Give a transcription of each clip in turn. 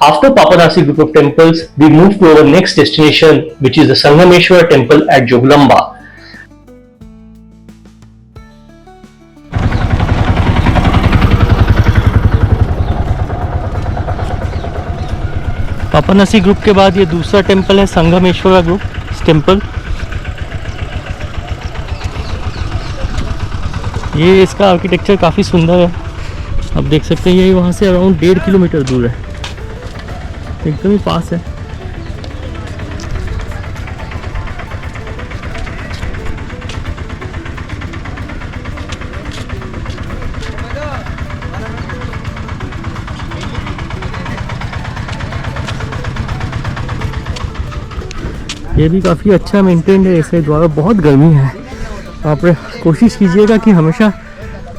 After Papanasi group of temples, we move to our next destination, which is the Sangameshwar temple at Jogulamba. Papanasi group के बाद ये दूसरा temple है संगमेश्वरा group temple. ये इसका architecture काफ़ी सुंदर है, आप देख सकते हैं। ये वहाँ से अराउंड 1.5 किलोमीटर दूर है, एकदम ही पास है। ये भी काफ़ी अच्छा मेंटेन्ड है इसके द्वारा। बहुत गर्मी है, आप कोशिश कीजिएगा कि हमेशा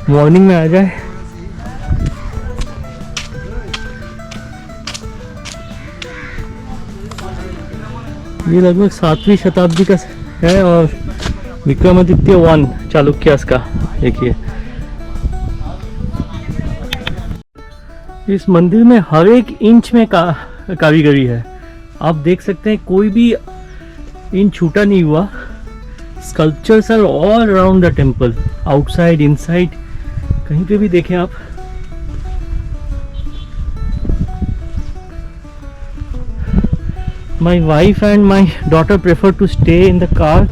मॉर्निंग में आ जाए। ये लगभग 7वीं शताब्दी का है और विक्रमादित्य 1 चालुक्यास का। देखिए इस मंदिर में हर एक इंच में कारीगरी है, आप देख सकते हैं। कोई भी इंच छूटा नहीं हुआ। Sculptures are all around the temple, outside inside, कहीं पे भी देखें आप। My wife and my daughter prefer to stay in the car.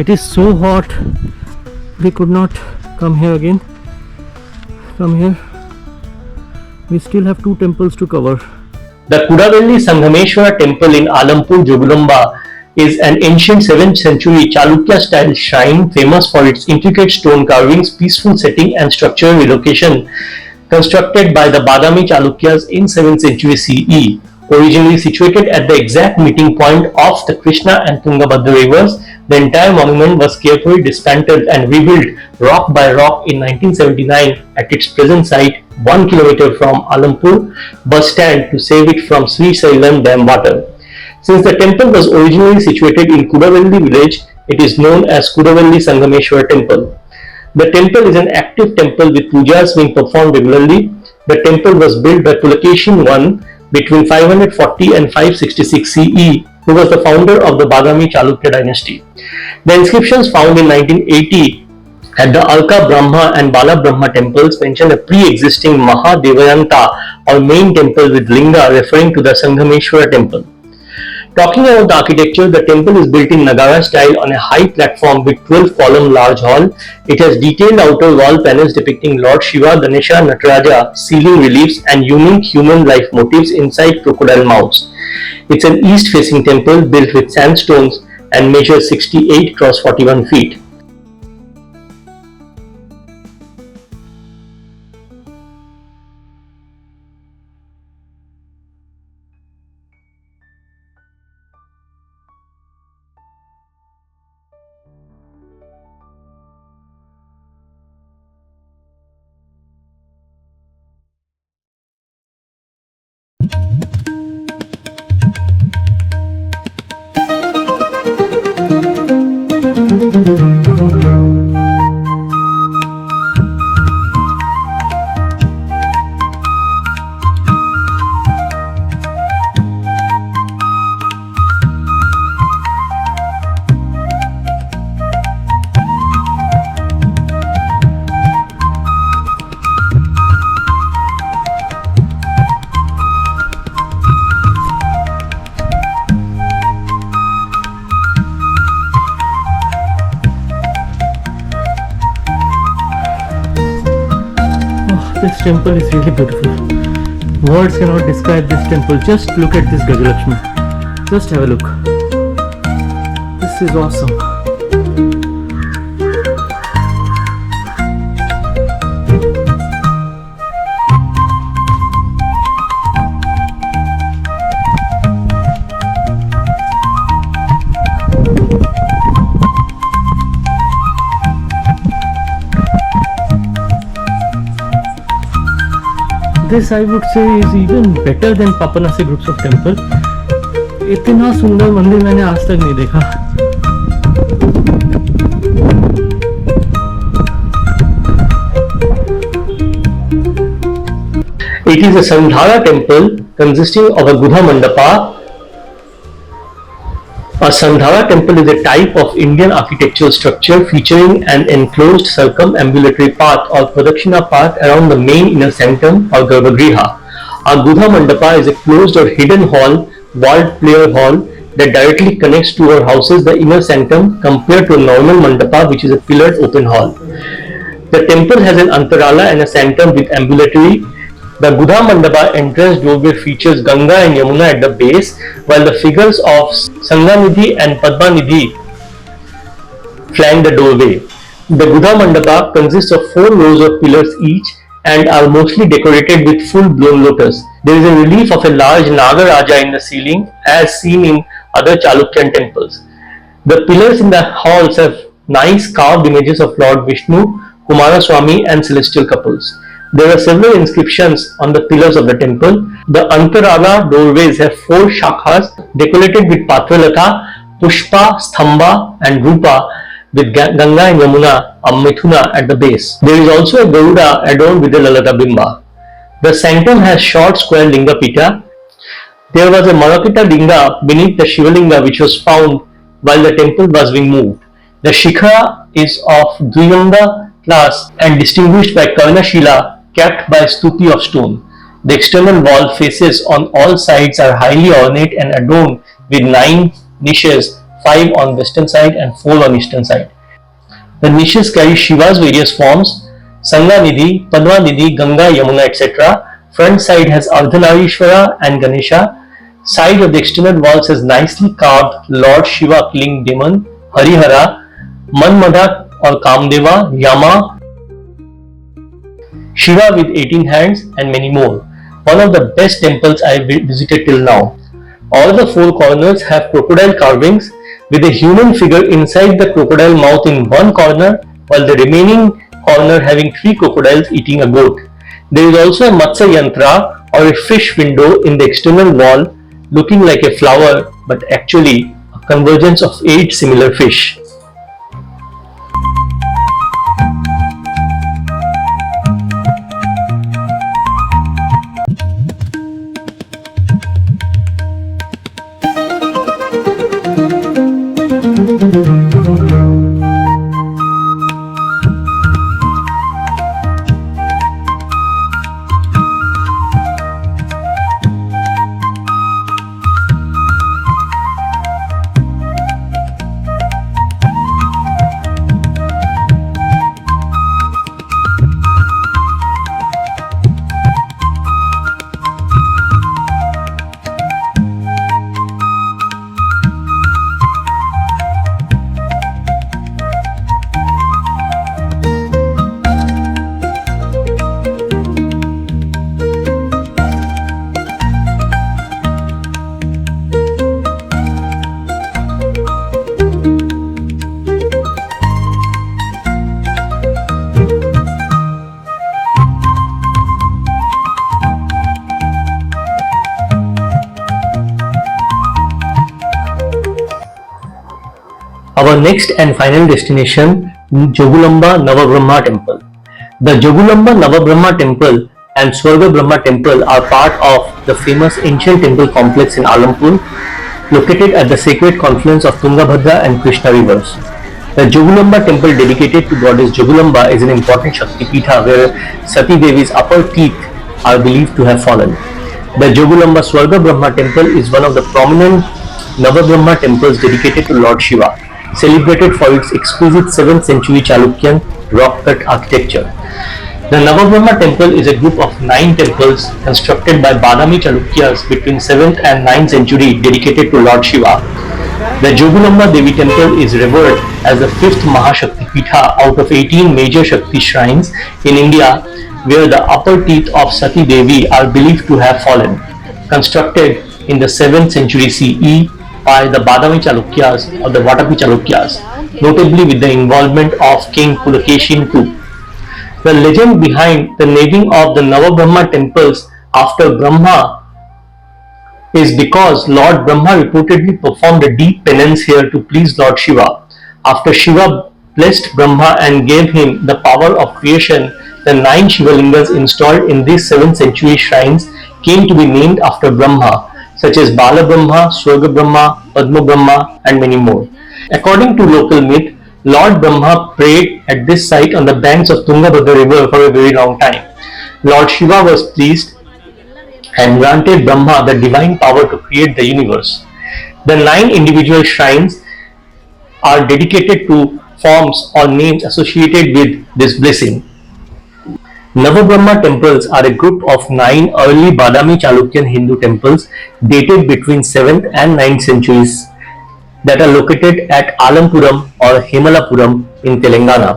It is so hot. We could not come here again. Come here. We still have 2 temples to cover. The Kudavelli Sangameshwara temple in Alampur, Jogulamba is an ancient 7th century Chalukya style shrine famous for its intricate stone carvings, peaceful setting and structural relocation. Constructed by the Badami Chalukyas in 7th century CE, originally situated at the exact meeting point of the Krishna and Tungabhadra rivers, the entire monument was carefully dismantled and rebuilt rock by rock in 1979 at its present site 1 kilometer from Alampur bus stand to save it from Sri Sailam dam water. Since the temple was originally situated in Kudavelli village, it is known as Kudavelli Sangameshwar temple. The temple is an active temple with pujas being performed regularly. The temple was built by Pulakeshin I between 540 and 566 CE, who was the founder of the Badami Chalukya dynasty. The inscriptions found in 1980 at the Alka Brahma and Bala Brahma temples mention a pre-existing Mahadevayanta or main temple with linga referring to the Sangameshwara temple. Talking about the architecture, the temple is built in Nagara style on a high platform with 12-column large hall. It has detailed outer wall panels depicting Lord Shiva, Ganesha, Nataraja, ceiling reliefs and unique human life motifs inside crocodile mouths. It's an east-facing temple built with sandstones and measures 68 cross 41 feet. This temple is really beautiful. Words cannot describe this temple. Just look at this Gajalakshmi. Just have a look. This is awesome. This I would say is even better than Papanasi groups of temple. इतना सुंदर मंदिर मैंने आज तक नहीं देखा। It is a Sandhara temple consisting of a Gudha Mandapa. A Sandhara temple is a type of Indian architectural structure featuring an enclosed circumambulatory path or Pradakshina path around the main inner sanctum or Garbhagriha. A Gudha Mandapa is a closed or hidden hall, walled prayer hall that directly connects to or houses the inner sanctum compared to a normal Mandapa which is a pillared open hall. The temple has an Antarala and a sanctum with ambulatory. The Gudha Mandapa entrance doorway features Ganga and Yamuna at the base, while the figures of Sanganidhi and Padmanidhi flank the doorway. The Gudha Mandapa consists of 4 rows of pillars each and are mostly decorated with full-blown lotus. There is a relief of a large Nagaraja in the ceiling as seen in other Chalukyan temples. The pillars in the halls have nice carved images of Lord Vishnu, Kumaraswamy and celestial couples. There are several inscriptions on the pillars of the temple. The Antarala doorways have 4 shakhas decorated with Patralatha, Pushpa, Stamba and Rupa with Ganga and Yamuna, a Mithuna at the base. There is also a Garuda adorned with a Lalata Bimba. The sanctum has short square Linga Pita. There was a Marakita Linga beneath the Shivalinga which was found while the temple was being moved. The Shikhara is of Dviganda class and distinguished by Karna Shila capped by stupi of stone. The external wall faces on all sides are highly ornate and adorned with 9 niches, 5 on western side and 4 on eastern side. The niches carry Shiva's various forms, Sanganidhi, Padmanidhi, Ganga, Yamuna, etc. Front side has Ardhanarishwara and Ganesha. Side of the external walls has nicely carved Lord Shiva killing demon, Harihara, Manmadha or Kamdeva, Yama, Shiva with 18 hands and many more. One of the best temples I have visited till now. All the 4 corners have crocodile carvings with a human figure inside the crocodile mouth in one corner while the remaining corner having 3 crocodiles eating a goat. There is also a Matsya Yantra or a fish window in the external wall looking like a flower but actually a convergence of 8 similar fish. Our next and final destination, Jogulamba Navabrahma Temple. The Jogulamba Navabrahma Temple and Swarga Brahma Temple are part of the famous ancient temple complex in Alampur, located at the sacred confluence of Tungabhadra and Krishna rivers. The Jogulamba temple dedicated to goddess Jogulamba is an important Shakti Pitha where Sati Devi's upper teeth are believed to have fallen. The Jogulamba Swarga Brahma temple is one of the prominent Navabrahma temples dedicated to Lord Shiva, celebrated for its exquisite 7th century Chalukyan rock-cut architecture. The Navabrahma temple is a group of 9 temples constructed by Badami Chalukyas between 7th and 9th century dedicated to Lord Shiva. The Jogulamba Devi temple is revered as the 5th Mahashakti Pitha out of 18 major Shakti shrines in India where the upper teeth of Sati Devi are believed to have fallen, constructed in the 7th century CE by the Badami Chalukyas or the Vatapi Chalukyas, notably with the involvement of King Pulakeshin II. The legend behind the naming of the Navabrahma temples after Brahma is because Lord Brahma reportedly performed a deep penance here to please Lord Shiva. After Shiva blessed Brahma and gave him the power of creation, the 9 Shivalingas installed in these 7th century shrines came to be named after Brahma, such as Bala Brahma, Swarga Brahma, Padma Brahma, and many more. According to local myth, Lord Brahma prayed at this site on the banks of Tungabhadra river for a very long time. Lord Shiva was pleased and granted Brahma the divine power to create the universe. The 9 individual shrines are dedicated to forms or names associated with this blessing. Navabrahma temples are a group of 9 early Badami Chalukyan Hindu temples dated between 7th and 9th centuries that are located at Alampuram or Himalapuram in Telangana.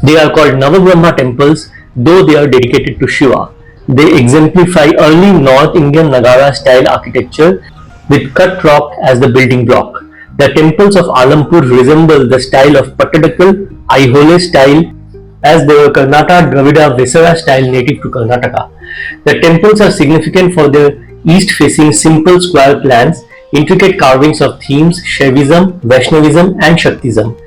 They are called Navabrahma temples, though they are dedicated to Shiva. They exemplify early North Indian Nagara style architecture with cut rock as the building block. The temples of Alampur resemble the style of Pattadakal, Aihole style, as they were Karnataka Dravida Vesara style native to Karnataka. The temples are significant for their east-facing simple square plans, intricate carvings of themes, Shaivism, Vaishnavism and Shaktism.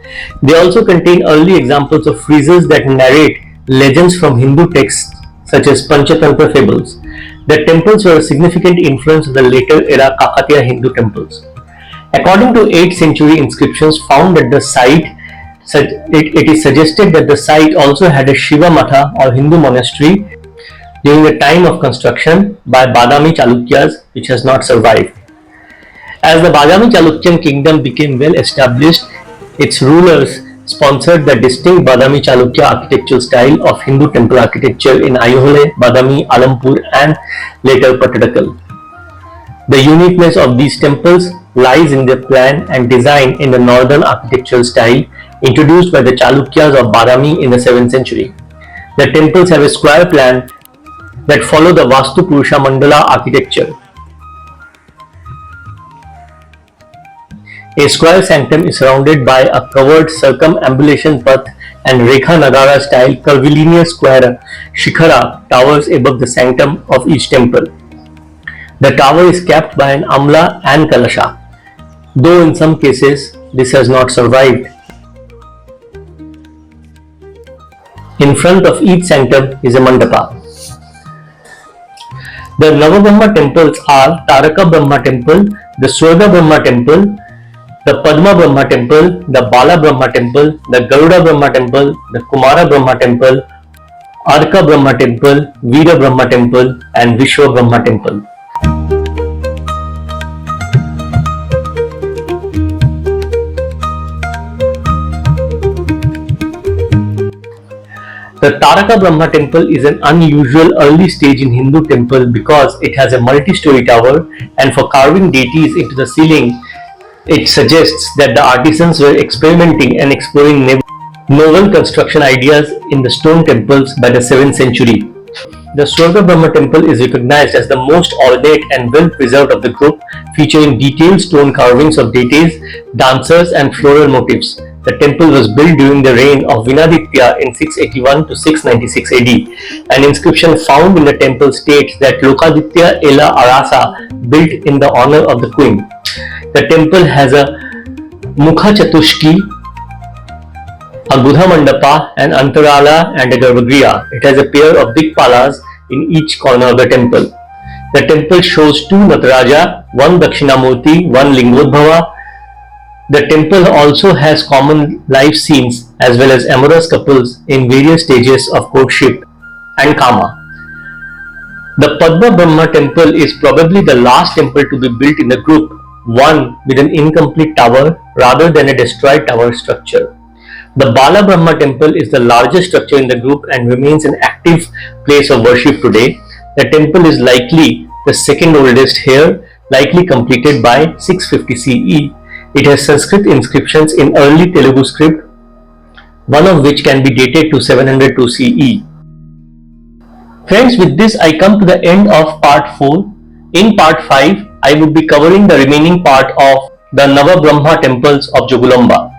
They also contain early examples of friezes that narrate legends from Hindu texts such as Panchatantra fables. The temples were a significant influence of the later era Kakatiya Hindu temples. According to 8th century inscriptions found at the site, it is suggested that the site also had a Shiva Matha or Hindu monastery during the time of construction by Badami Chalukyas, which has not survived. As the Badami Chalukyan kingdom became well established, its rulers sponsored the distinct Badami Chalukya architectural style of Hindu temple architecture in Aihole, Badami, Alampur and later Pattadakal. The uniqueness of these temples lies in their plan and design in the northern architectural style introduced by the Chalukyas of Badami in the 7th century. The temples have a square plan that follow the Vastu Purusha Mandala architecture. A square sanctum is surrounded by a covered circumambulation path and Rekha Nagara style curvilinear square shikhara towers above the sanctum of each temple. The tower is capped by an amla and kalasha, though in some cases this has not survived. In front of each sanctum is a mandapa. The Navabrahma temples are Taraka Brahma temple, the Swarga Brahma temple, the Padma Brahma temple, the Bala Brahma temple, the Garuda Brahma temple, the Kumara Brahma temple, Arka Brahma temple, Veera Brahma temple and Vishwa Brahma temple. The Taraka Brahma temple is an unusual early stage in Hindu temple because it has a multi-story tower, and for carving deities into the ceiling, it suggests that the artisans were experimenting and exploring novel construction ideas in the stone temples by the 7th century. The Swarga Brahma temple is recognized as the most ornate and well preserved of the group, featuring detailed stone carvings of deities, dancers and floral motifs. The temple was built during the reign of Vinaditya in 681 to 696 AD. An inscription found in the temple states that Lokaditya Ela Arasa built in the honor of the queen. The temple has a Mukha Chatushki, a Buddha Mandapa, an Antarala and a Garbhagriha. It has a pair of Dikpalas in each corner of the temple. The temple shows 2 Nataraja, 1 Dakshinamurti, 1 Lingodbhava. The temple also has common life scenes as well as amorous couples in various stages of courtship and kama. The Padma Brahma temple is probably the last temple to be built in the group, one with an incomplete tower rather than a destroyed tower structure. The Bala Brahma temple is the largest structure in the group and remains an active place of worship today. The temple is likely the second oldest here, likely completed by 650 CE. It has Sanskrit inscriptions in early Telugu script, one of which can be dated to 702 CE. Friends, with this I come to the end of part 4. In part 5, I would be covering the remaining part of the Navabrahma temples of Jogulamba.